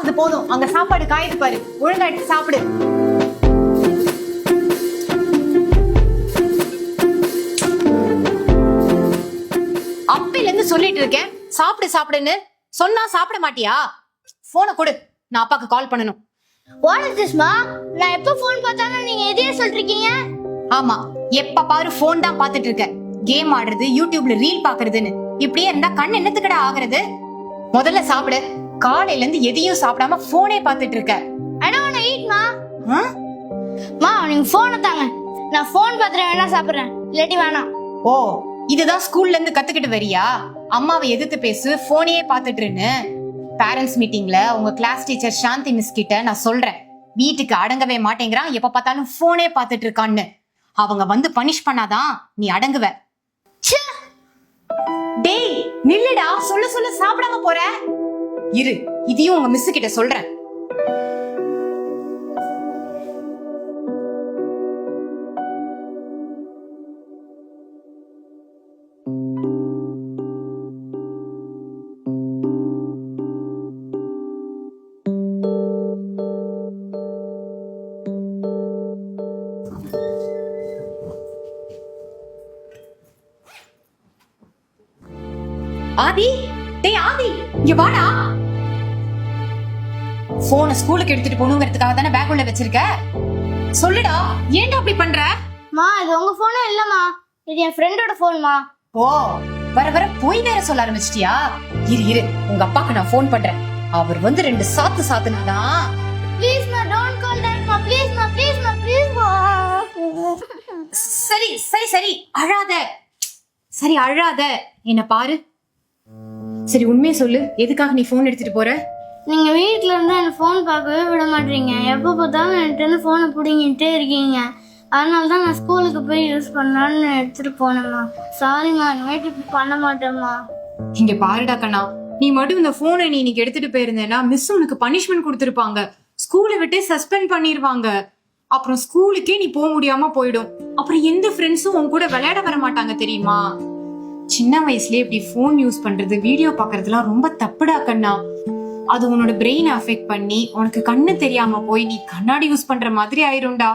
பார்த்தது போதும். அங்க சாப்பாடு காயுது பாரு, ஒழுங்கா எடுத்து சாப்பிடு. அப்பையில இருந்து சொல்லிட்டு இருக்கேன் சாப்பிடு சாப்பிடுன்னு. சொன்னா சாப்பிட மாட்டியா? போனை கொடு, நான் அப்பாக்கு கால் பண்ணணும். What is this, ma? நான் எப்ப போன் பார்த்தாலும் நீங்க எதையே சொல்றீங்க? ஆமா, எப்ப பாரு போன் தான் பாத்துட்டு இருக்க. கேம் ஆடுறது, யூடியூப்ல ரீல் பாக்குறதுன்னு. இப்படியே இருந்தா கண் என்னத்துக்கடா ஆகுறது? முதல்ல சாப்பிடு. காலையில இருந்து எதையும் சாப்பிடாம போனே பாத்துட்டு இருக்க. I don't want to eat, ma. மா, நீங்க போனை தாங்க. நான் போன் பார்த்துட்டு வேணா சாப்பிடுறேன், இல்லாட்டி வேணாம். ஓ, இதுதான் ஸ்கூல்ல இருந்து கத்துக்கிட்டு வரியா? அம்மாவை எதிர்த்து பேசு, போனையே பாத்துட்டுன்னு. பேரண்ட்ஸ் மீட்டிங்ல உங்க கிளாஸ் டீச்சர் சாந்தி மிஸ் கிட்ட நான் சொல்றேன், வீட்டுக்கு அடங்கவே மாட்டேங்கிறான், எப்ப பார்த்தாலும் போனே பாத்துட்டு இருக்கான்னு. அவங்க வந்து பனிஷ் பண்ணாதான் நீ அடங்குவ. டேய் நில்லுடா, சொல்ல சொல்ல சாப்பிடாம போற. இரு, இதையும் உங்க மிஸ் கிட்ட சொல்றேன். ஆதி, டேய் ஆதி, இங்க வாடா. போனை ஸ்கூலுக்கு எடுத்துட்டு போகணுங்கிறதுக்காக தானே பேக் உள்ள வச்சிருக்க? சொல்லுடா, ஏன்டா அப்படி பண்ற? மா, இது உங்க போனே இல்லம்மா, இது என் ஃப்ரெண்டோட போன்மா. ஓ, வர வர போய் வேற சொல்ல ஆரம்பிச்சிட்டியா? இரு இரு, உங்க அப்பாக்கு நான் போன் பண்றேன். அவர் வந்து 2 சாத்து சாத்துனாதான். ப்ளீஸ் மா, டோன்ட் கால் தட் மா, ப்ளீஸ் மா, ப்ளீஸ் மா, ப்ளீஸ் மா. சரி சரி சரி, அழாத. சரி அழாத, என்ன பாரு. சரி உண்மையை சொல்லு, எதுக்காக நீ போன் எடுத்துட்டு போற? நீங்க வீட்ல இருந்து என்ன போன் பார்க்கவே விட மாட்டீங்க. எப்ப பார்த்தாலும் என்கிட்ட இருந்து போனை புடிங்கிட்டே இருக்கீங்க. அதனாலதான் நான் ஸ்கூலுக்கு போய் யூஸ் பண்ணலான்னு எடுத்துட்டு போனேம்மா. சாரிம்மா, இனிமேட்டு இப்படி பண்ண மாட்டேம்மா. இங்க பாருடா கண்ணா, நீ மட்டும் இந்த போனை நீ இன்னைக்கு எடுத்துட்டு போயிருந்தேன்னா மிஸ் உனக்கு பனிஷ்மெண்ட் கொடுத்திருப்பாங்க. ஸ்கூலை விட்டு சஸ்பெண்ட் பண்ணிருவாங்க. அப்புறம் ஸ்கூலுக்கே நீ போக முடியாம போயிடும். அப்புறம் எந்த ஃப்ரெண்ட்ஸும் உன் கூட விளையாட வர மாட்டாங்க தெரியுமா? சின்ன வயசுலயே இப்படி போன் யூஸ் பண்றது, வீடியோ பாக்குறதுலாம் ரொம்ப தப்புடா கண்ணா. அது உன்னோட பிரெயின் அஃபெக்ட் பண்ணி உனக்கு கண்ணு தெரியாம போய் நீ கண்ணாடி யூஸ் பண்ற மாதிரி ஆயிரும்டா.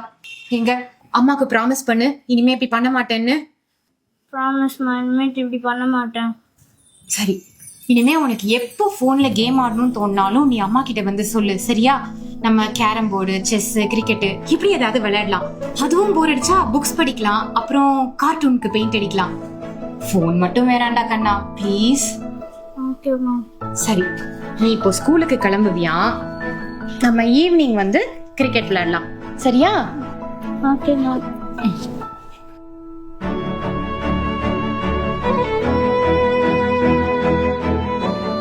எங்க அம்மாக்கு ப்ராமிஸ் பண்ணு, இனிமே இப்படி பண்ண மாட்டேன்னு. ப்ராமிஸ்மா, இனிமேட்டு இப்படி பண்ண மாட்டேன். சரி, இனிமே உனக்கு எப்போ போன்ல கேம் ஆடணும்னு தோணினாலும் நீ அம்மா கிட்ட வந்து சொல்லு, சரியா? நம்ம கேரம் போர்டு, செஸ், கிரிக்கெட் இப்படி ஏதாவது விளையாடலாம். அதுவும் போர் அடிச்சா புக்ஸ் படிக்கலாம், அப்புறம் கார்ட்டூனுக்கு பெயிண்ட் அடிக்கலாம். போன் மட்டும் வேணாண்டா கண்ணா, ப்ளீஸ். ஓகேம்மா. சரி, நீ இப்போ ஸ்கூலுக்கு கிளம்புவியா? நம்ம ஈவினிங் வந்து கிரிக்கெட் விளையாடலாம், சரியா? ஓகேம்மா.